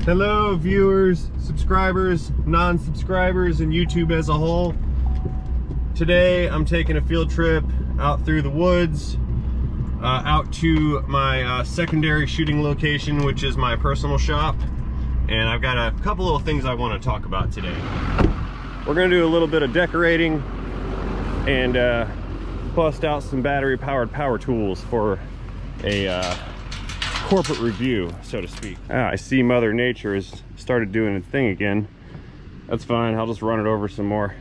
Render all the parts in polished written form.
Hello viewers, subscribers, non-subscribers, and YouTube as a whole. Today I'm taking a field trip out through the woods, out to my secondary shooting location, which is my personal shop. And I've got a couple little things I want to talk about today. We're going to do a little bit of decorating and bust out some battery-powered power tools for a corporate review, so to speak. I see Mother Nature has started doing its thing again. That's fine, I'll just run it over some more.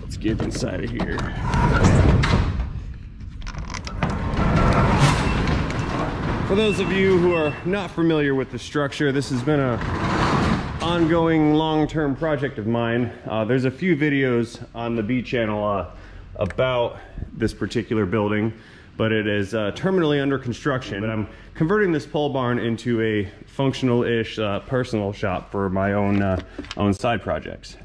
Let's get inside of here. For those of you who are not familiar with the structure, this has been an ongoing long-term project of mine. There's a few videos on the B channel about this particular building, but it is terminally under construction. But I'm converting this pole barn into a functional-ish personal shop for my own side projects.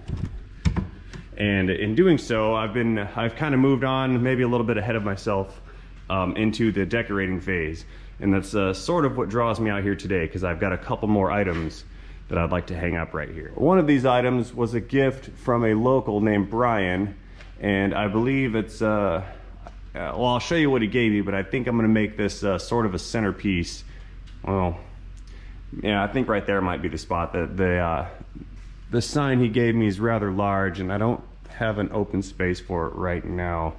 And in doing so, I've kind of moved on, maybe a little bit ahead of myself, into the decorating phase. And that's sort of what draws me out here today, because I've got a couple more items that I'd like to hang up right here. One of these items was a gift from a local named Brian, and I believe it's well, I'll show you what he gave me, but I think I'm going to make this sort of a centerpiece. Well, yeah, I think right there might be the spot. The sign he gave me is rather large, and I don't have an open space for it right now.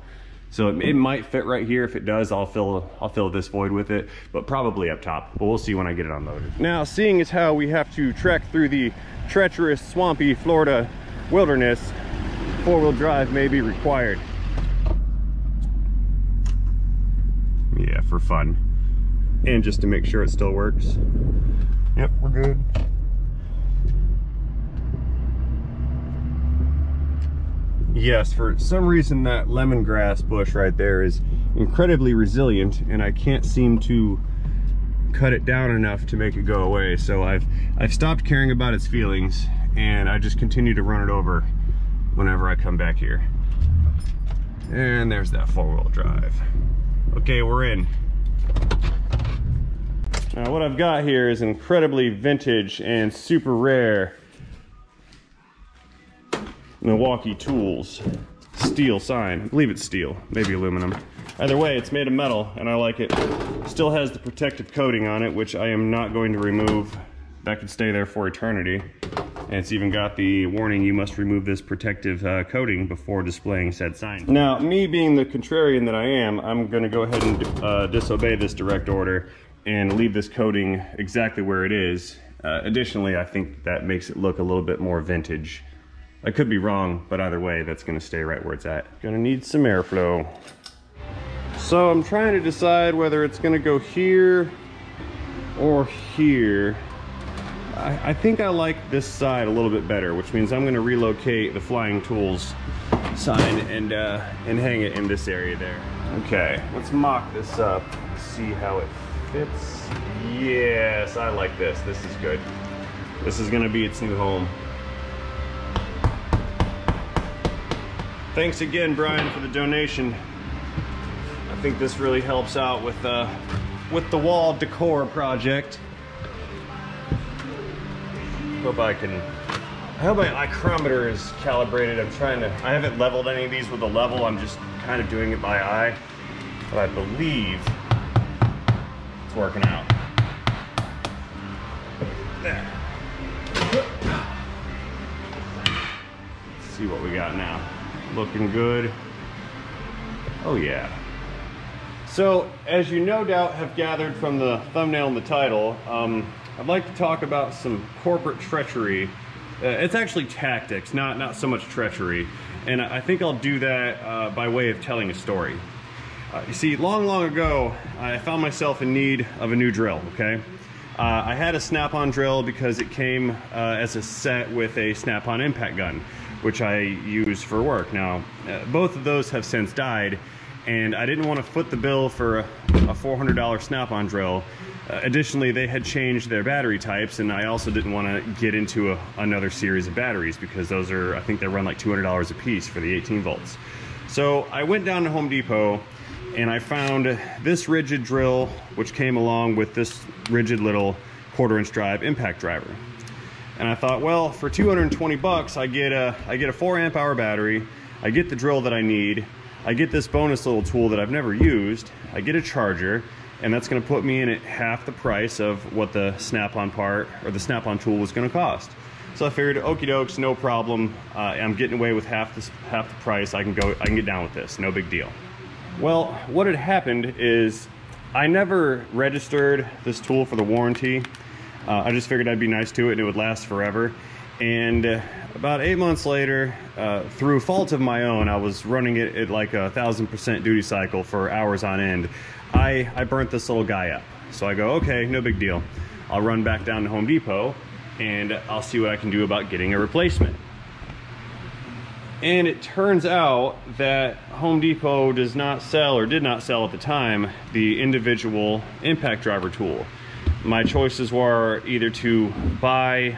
So it might fit right here. If it does, I'll fill this void with it, but probably up top. But we'll see when I get it unloaded. Now, seeing as how we have to trek through the treacherous, swampy Florida wilderness, four-wheel drive may be required. Yeah, for fun. And just to make sure it still works. Yep, we're good. Yes, for some reason that lemongrass bush right there is incredibly resilient, and I can't seem to cut it down enough to make it go away. So I've stopped caring about its feelings, and I just continue to run it over whenever I come back here. And there's that four-wheel drive. Okay, we're in. Now what I've got here is incredibly vintage and super rare Milwaukee Tools steel sign. I believe it's steel, maybe aluminum. Either way, it's made of metal and I like it. Still has the protective coating on it, which I am not going to remove. That could stay there for eternity. And it's even got the warning, you must remove this protective coating before displaying said sign. Now, me being the contrarian that I am, I'm gonna go ahead and disobey this direct order and leave this coating exactly where it is. Additionally, I think that makes it look a little bit more vintage. I could be wrong, but either way, that's gonna stay right where it's at. Gonna need some airflow. So I'm trying to decide whether it's gonna go here or here. I think I like this side a little bit better, which means I'm going to relocate the Flying Tools sign and hang it in this area there. Okay, let's mock this up, see how it fits. Yes, I like this. This is good. This is going to be its new home. Thanks again, Brian, for the donation. I think this really helps out with the wall decor project. I hope my ichrometer is calibrated. I haven't leveled any of these with a level. I'm just kind of doing it by eye. But I believe it's working out. There. Let's see what we got now. Looking good. Oh yeah. So, as you no doubt have gathered from the thumbnail and the title, I'd like to talk about some corporate treachery. It's actually tactics, not so much treachery. And I think I'll do that by way of telling a story. You see, long ago, I found myself in need of a new drill, okay? I had a Snap-on drill because it came as a set with a Snap-on impact gun, which I use for work. Now, both of those have since died, and I didn't want to foot the bill for a $400 Snap-on drill. Additionally, they had changed their battery types, and I also didn't want to get into another series of batteries because those are, I think they run like $200 a piece for the 18 volts. So I went down to Home Depot and I found this rigid drill, which came along with this rigid little 1/4" drive impact driver. And I thought, well, for 220 bucks, I get a 4 amp hour battery, I get the drill that I need, I get this bonus little tool that I've never used, I get a charger, and that's going to put me in at half the price of what the Snap-on part or the Snap-on tool was going to cost. So I figured, okie dokes, no problem. I'm getting away with half the price. I can get down with this. No big deal. Well, what had happened is I never registered this tool for the warranty. I just figured I'd be nice to it and it would last forever. And about 8 months later, through fault of my own, I was running it at like 1,000% duty cycle for hours on end. I burnt this little guy up. So I go, okay, no big deal. I'll run back down to Home Depot and I'll see what I can do about getting a replacement. And it turns out that Home Depot does not sell, or did not sell at the time, the individual impact driver tool. My choices were either to buy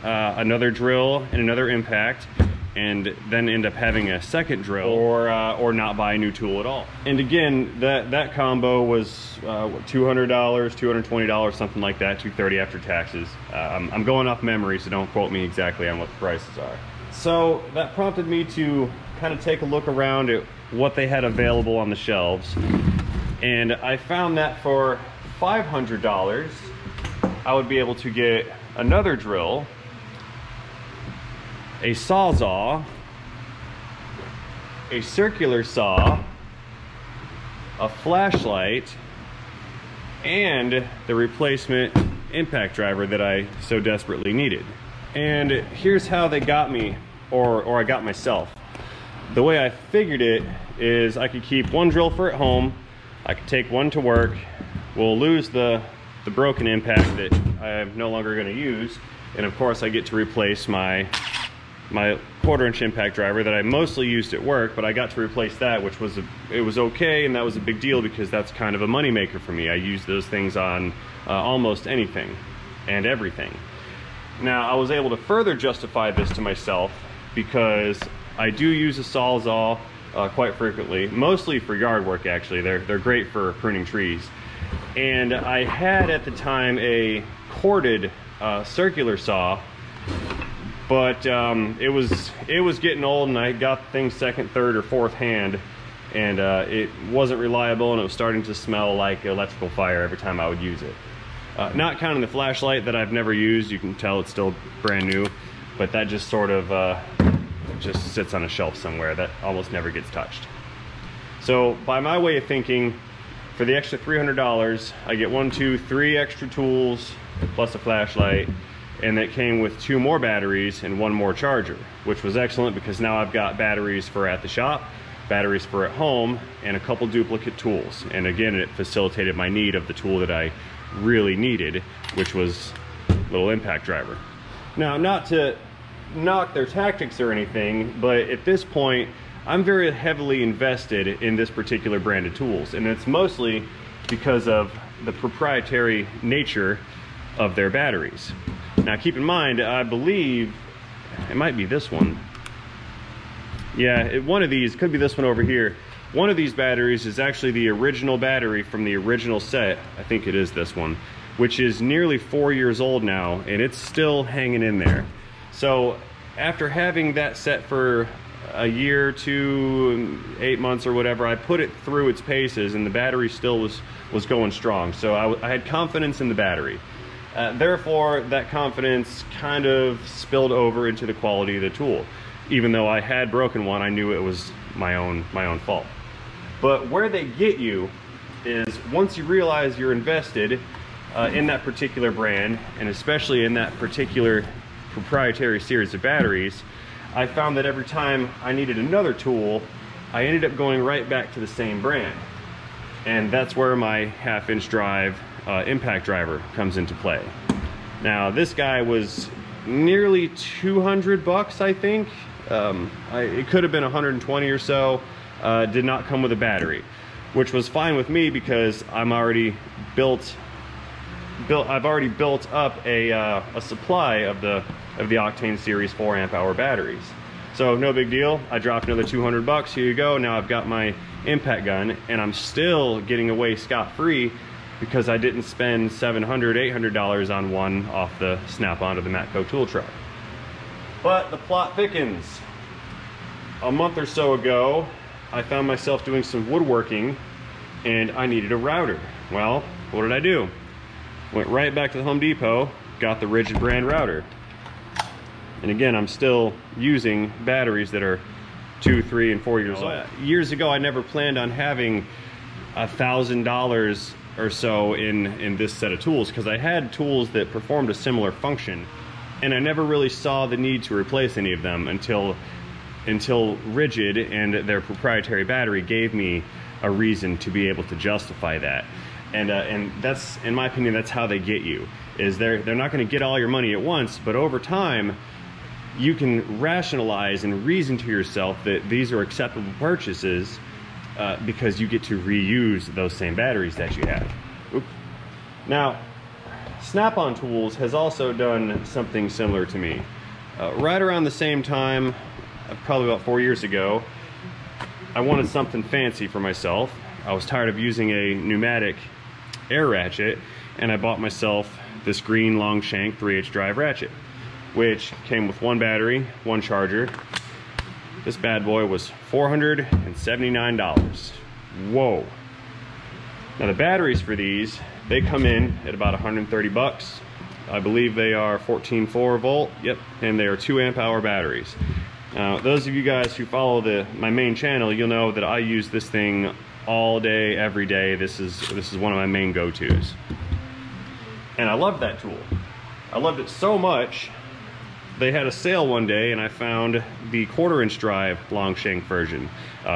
another drill and another impact and then end up having a second drill, or not buy a new tool at all. And again, that combo was $200, $220, something like that, $230 after taxes. I'm going off memory, so don't quote me exactly on what the prices are. So that prompted me to kind of take a look around at what they had available on the shelves. And I found that for $500, I would be able to get another drill, a Sawzall, a circular saw, a flashlight, and the replacement impact driver that I so desperately needed. And here's how they got me, or I got myself. The way I figured it is I could keep one drill for at home, I could take one to work, we'll lose the broken impact that I'm no longer going to use, and of course I get to replace my 1/4" impact driver that I mostly used at work, but I got to replace that, which was it was okay, and that was a big deal because that's kind of a money maker for me. I use those things on almost anything and everything. Now, I was able to further justify this to myself because I do use a Sawzall quite frequently, mostly for yard work actually. They're great for pruning trees. And I had at the time a corded circular saw, but it was getting old, and I got the thing second, third, or fourth hand, and it wasn't reliable, and it was starting to smell like electrical fire every time I would use it. Not counting the flashlight that I've never used, you can tell it's still brand new, but that just sort of just sits on a shelf somewhere. That almost never gets touched. So by my way of thinking, for the extra $300, I get 1, 2, 3 extra tools plus a flashlight, and that came with 2 more batteries and 1 more charger, which was excellent because now I've got batteries for at the shop, batteries for at home, and a couple duplicate tools. And again, it facilitated my need of the tool that I really needed, which was little impact driver. Now, not to knock their tactics or anything, but at this point I'm very heavily invested in this particular brand of tools, and it's mostly because of the proprietary nature of their batteries. Now keep in mind, I believe it might be this one. Yeah, one of these could be this one over here. One of these batteries is actually the original battery from the original set. I think it is this one, which is nearly 4 years old now, and it's still hanging in there. So after having that set for a year, 2, 8 months or whatever, I put it through its paces, and the battery still was going strong. So I had confidence in the battery. Therefore, that confidence kind of spilled over into the quality of the tool. Even though I had broken one, I knew it was my own fault. But where they get you is once you realize you're invested in that particular brand, and especially in that particular proprietary series of batteries, I found that every time I needed another tool, I ended up going right back to the same brand. And that's where my 1/2" drive impact driver comes into play. Now, this guy was nearly 200 bucks, I think. It could have been 120 or so. Did not come with a battery, which was fine with me because I've already built up a supply of the Octane Series 4 amp hour batteries. So no big deal. I dropped another 200 bucks. Here you go. Now I've got my impact gun, and I'm still getting away scot-free because I didn't spend $700, $800 on one off the Snap-on to the Matco tool truck. But the plot thickens. A month or so ago, I found myself doing some woodworking and I needed a router. Well, what did I do? Went right back to the Home Depot, got the Ridgid brand router. And again, I'm still using batteries that are 2, 3, and 4 years old. Years ago, I never planned on having $1,000 or so in this set of tools, because I had tools that performed a similar function, and I never really saw the need to replace any of them until Ridgid and their proprietary battery gave me a reason to be able to justify that. And that's, in my opinion, that's how they get you. Is they're not going to get all your money at once, but over time you can rationalize and reason to yourself that these are acceptable purchases because you get to reuse those same batteries that you have. Oops. Now, Snap-on Tools has also done something similar to me. Right around the same time, probably about 4 years ago, I wanted something fancy for myself. I was tired of using a pneumatic air ratchet, and I bought myself this green long shank 3H drive ratchet, which came with one battery, one charger. This bad boy was $479. Whoa. Now the batteries for these, they come in at about 130 bucks. I believe they are 14.4 volt, yep, and they are 2 amp hour batteries. Now, those of you guys who follow my main channel, you'll know that I use this thing all day, every day. This is one of my main go-tos. And I loved that tool. I loved it so much, they had a sale one day and I found the 1/4" drive long shank version.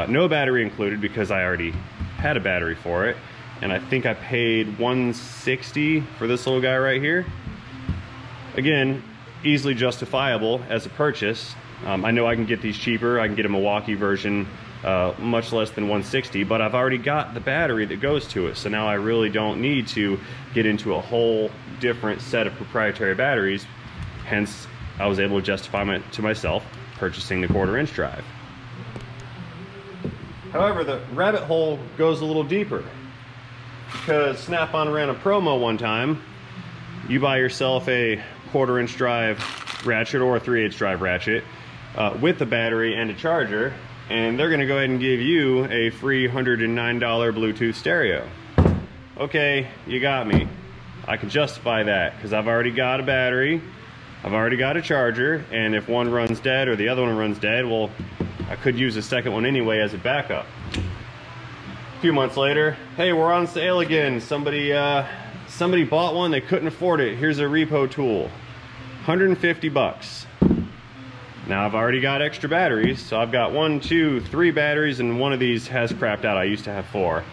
No battery included because I already had a battery for it. And I think I paid $160 for this little guy right here. Again, easily justifiable as a purchase. I know I can get these cheaper. I can get a Milwaukee version, much less than $160, but I've already got the battery that goes to it. So now I really don't need to get into a whole different set of proprietary batteries. Hence, I was able to justify to myself purchasing the 1/4" drive. However, the rabbit hole goes a little deeper, because Snap-on ran a promo one time. You buy yourself a 1/4" drive ratchet or a 3H drive ratchet with a battery and a charger, and they're gonna go ahead and give you a free $109 Bluetooth stereo. Okay, you got me. I can justify that because I've already got a battery, I've already got a charger, and if one runs dead or the other one runs dead, well, I could use a second one anyway as a backup. A few months later, hey, we're on sale again. Somebody bought one, they couldn't afford it. Here's a repo tool, 150 bucks. Now I've already got extra batteries, so I've got 1, 2, 3 batteries, and one of these has crapped out. I used to have 4.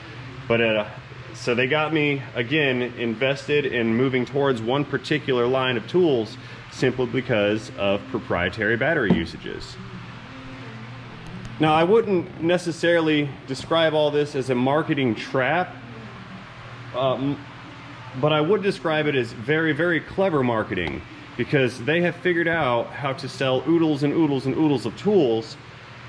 But so they got me, again, invested in moving towards one particular line of tools simply because of proprietary battery usages. Now, I wouldn't necessarily describe all this as a marketing trap, but I would describe it as very, very clever marketing, because they have figured out how to sell oodles and oodles and oodles of tools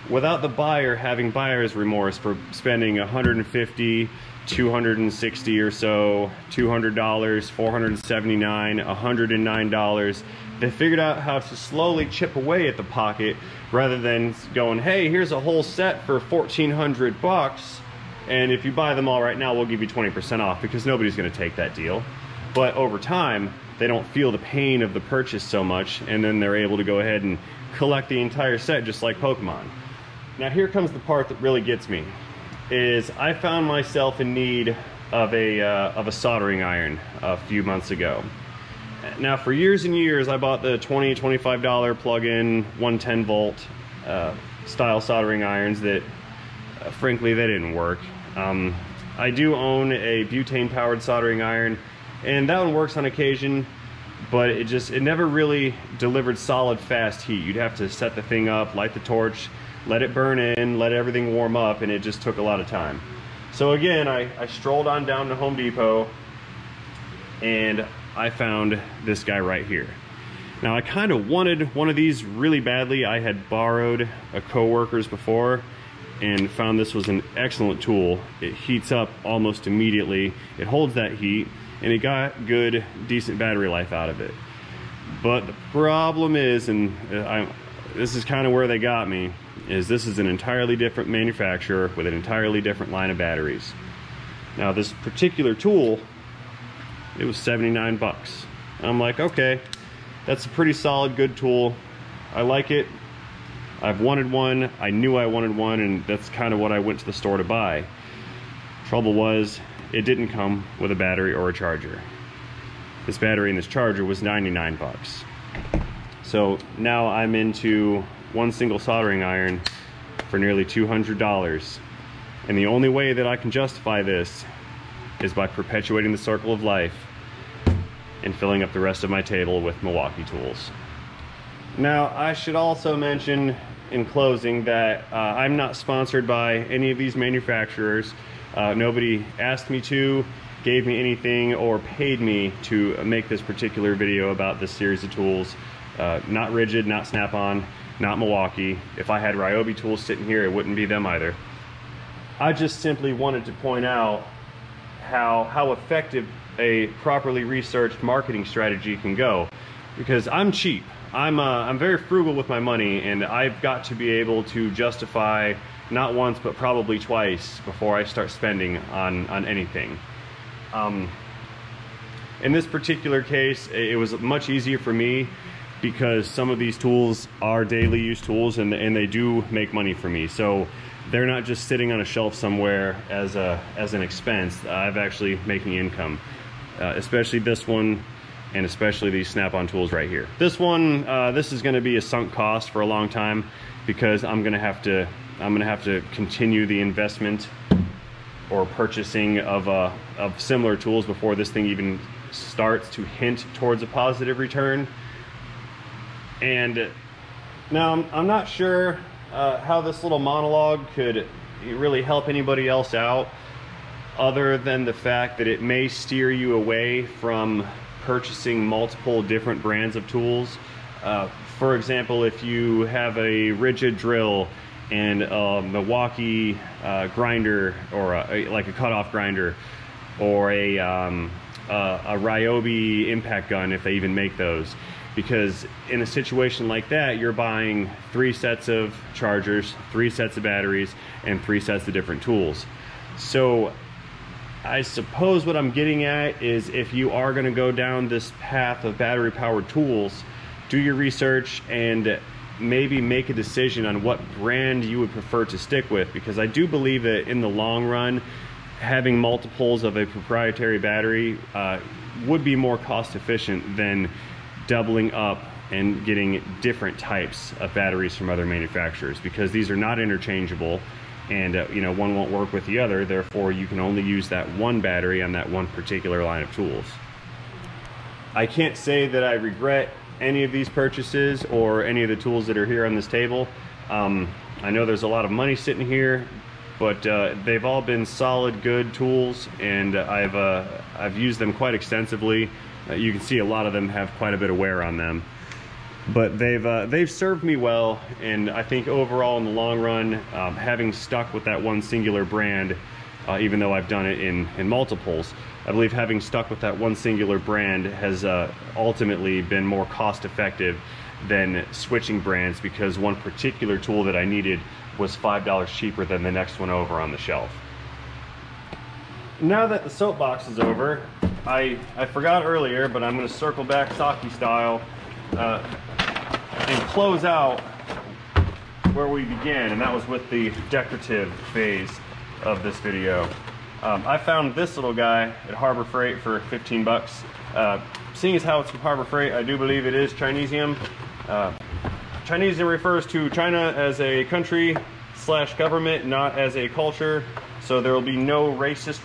without the buyer having buyer's remorse for spending $150, $260 or so, $200, $479, $109. They figured out how to slowly chip away at the pocket rather than going, hey, here's a whole set for 1,400 bucks, and if you buy them all right now, we'll give you 20% off, because nobody's going to take that deal. But over time, they don't feel the pain of the purchase so much, and then they're able to go ahead and collect the entire set just like Pokemon. Now here comes the part that really gets me, is I found myself in need of a soldering iron a few months ago. Now for years and years I bought the $20, $25 plug-in 110 volt style soldering irons that frankly they didn't work. I do own a butane powered soldering iron, and that one works on occasion, but it never really delivered solid fast heat. You'd have to set the thing up, light the torch, let it burn in, let everything warm up, and it just took a lot of time. So again, I strolled on down to Home Depot and I found this guy right here. Now I kind of wanted one of these really badly. I had borrowed a coworker's before, and found this was an excellent tool. It heats up almost immediately, it holds that heat, and it got good, decent battery life out of it. But the problem is, and this is kind of where they got me, is this is an entirely different manufacturer with an entirely different line of batteries. Now this particular tool, it was 79 bucks. I'm like, okay, that's a pretty solid, good tool. I like it. I've wanted one. I knew I wanted one, and that's kind of what I went to the store to buy. Trouble was, it didn't come with a battery or a charger. This battery and this charger was 99 bucks. So now I'm into one single soldering iron for nearly $200. And the only way that I can justify this is by perpetuating the circle of life and filling up the rest of my table with Milwaukee tools. Now, I should also mention in closing that I'm not sponsored by any of these manufacturers. Nobody asked me to, gave me anything, or paid me to make this particular video about this series of tools. Not Ridgid, not Snap-on, not Milwaukee. If I had Ryobi tools sitting here, it wouldn't be them either. I just simply wanted to point out how effective a properly researched marketing strategy can go. Because I'm cheap. I'm very frugal with my money, and I've got to be able to justify not once but probably twice before I start spending on anything. In this particular case, it was much easier for me because some of these tools are daily use tools, and they do make money for me. So they're not just sitting on a shelf somewhere as an expense. I'm actually making income, especially this one, and especially these Snap-on tools right here. This one, this is going to be a sunk cost for a long time because I'm going to have to continue the investment or purchasing of similar tools before this thing even starts to hint towards a positive return. And now I'm not sure how this little monologue could really help anybody else out, other than the fact that it may steer you away from purchasing multiple different brands of tools. For example, if you have a Ridgid drill and a Milwaukee grinder, or like a cutoff grinder, or a Ryobi impact gun, if they even make those. Because in a situation like that, you're buying 3 sets of chargers, 3 sets of batteries, and 3 sets of different tools. So I suppose what I'm getting at is, if you are going to go down this path of battery powered tools, do your research and maybe make a decision on what brand you would prefer to stick with, because I do believe that in the long run, having multiples of a proprietary battery would be more cost efficient than doubling up and getting different types of batteries from other manufacturers, because these are not interchangeable, and you know, one won't work with the other. Therefore, you can only use that one battery on that one particular line of tools. I can't say that I regret any of these purchases or any of the tools that are here on this table. I know there's a lot of money sitting here, but they've all been solid, good tools, and I've used them quite extensively. You can see a lot of them have quite a bit of wear on them, but they've served me well. And I think overall, in the long run, having stuck with that one singular brand, even though I've done it in multiples, I believe having stuck with that one singular brand has ultimately been more cost effective than switching brands, because one particular tool that I needed was $5 cheaper than the next one over on the shelf. Now that the soapbox is over, I forgot earlier, but I'm going to circle back Saki style and close out where we began, and that was with the decorative phase of this video. I found this little guy at Harbor Freight for 15 bucks. Seeing as how it's from Harbor Freight, I do believe it is Chinesium. Chinesium refers to China as a country / government, not as a culture. So there will be no racist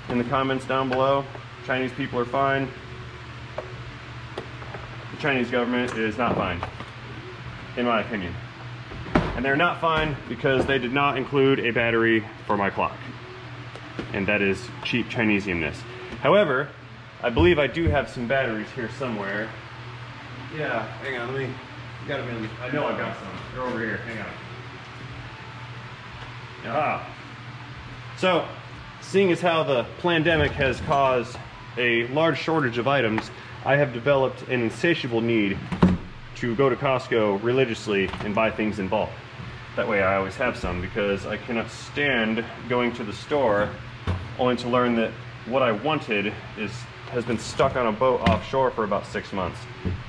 in the comments down below. Chinese people are fine. The Chinese government is not fine, in my opinion. And they're not fine because they did not include a battery for my clock. And that is cheap Chinesiumness. However, I believe I do have some batteries here somewhere. Yeah, hang on, got them in. I know I got some. They're over here, hang on. So, seeing as how the pandemic has caused a large shortage of items, I have developed an insatiable need to go to Costco religiously and buy things in bulk. That way I always have some, because I cannot stand going to the store only to learn that what I wanted has been stuck on a boat offshore for about 6 months.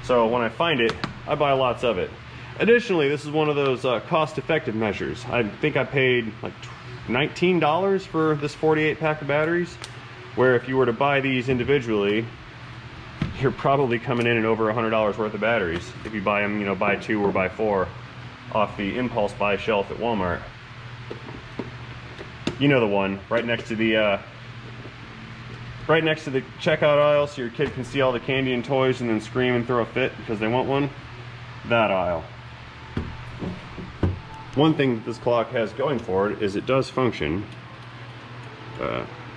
So when I find it, I buy lots of it. Additionally, this is one of those cost-effective measures. I think I paid like $19 for this 48 pack of batteries, where if you were to buy these individually, you're probably coming in at over $100 worth of batteries if you buy them, you know, buy 2 or buy 4 off the impulse buy shelf at Walmart. You know, the one right next to the checkout aisle, so your kid can see all the candy and toys and then scream and throw a fit because they want one. That aisle. One thing that this clock has going for it is it does function.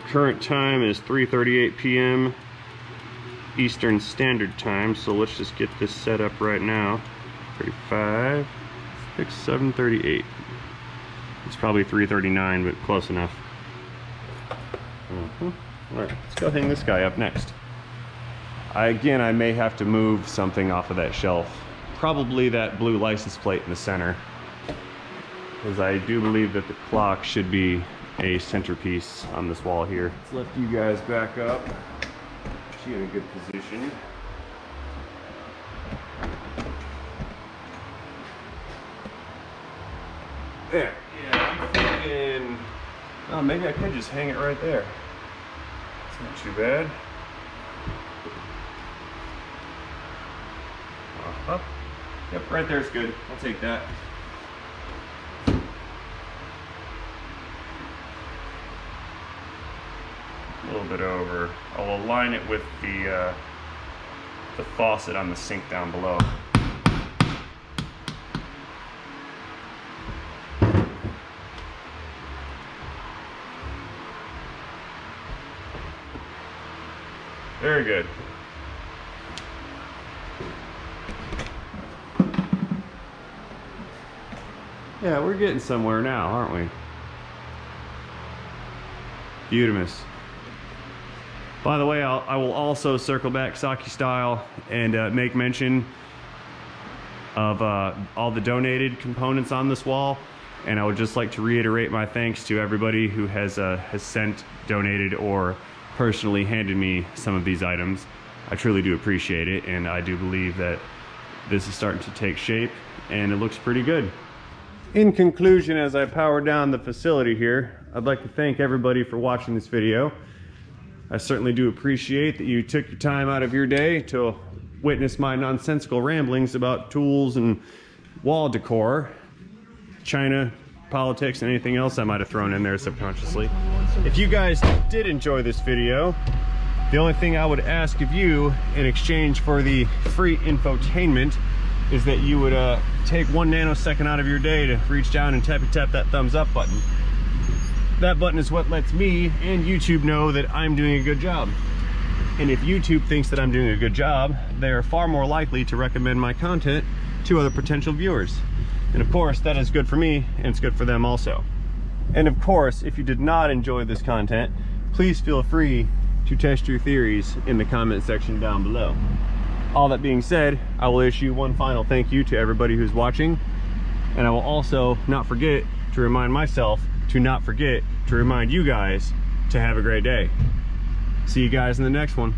Current time is 3:38 p.m. Eastern Standard Time, so let's just get this set up right now. 35, 6, 7:38. It's probably 3:39, but close enough. All right, let's go hang this guy up next. I may have to move something off of that shelf. Probably that blue license plate in the center, because I do believe that the clock should be a centerpiece on this wall here. Let's lift you guys back up. Get you in a good position. There. Yeah, I'm thinking, oh, maybe I could just hang it right there. It's not too bad. Yep, right there's good. I'll take that. A little bit over. I'll align it with the faucet on the sink down below. Very good. Yeah, we're getting somewhere now, aren't we? Beautimous. By the way, I will also circle back Saki style and make mention of all the donated components on this wall. And I would just like to reiterate my thanks to everybody who has sent, donated, or personally handed me some of these items. I truly do appreciate it, and I do believe that this is starting to take shape and it looks pretty good. In conclusion, as I power down the facility here, I'd like to thank everybody for watching this video. I certainly do appreciate that you took your time out of your day to witness my nonsensical ramblings about tools and wall decor, China, politics, and anything else I might have thrown in there subconsciously. If you guys did enjoy this video, the only thing I would ask of you in exchange for the free infotainment is that you would take 1 nanosecond out of your day to reach down and tap that thumbs up button. That button is what lets me and YouTube know that I'm doing a good job. And if YouTube thinks that I'm doing a good job, they are far more likely to recommend my content to other potential viewers. And of course, that is good for me, and it's good for them also. And of course, if you did not enjoy this content, please feel free to test your theories in the comment section down below. All that being said, I will issue one final thank you to everybody who's watching, and I will also not forget to remind myself to not forget to remind you guys to have a great day. See you guys in the next one.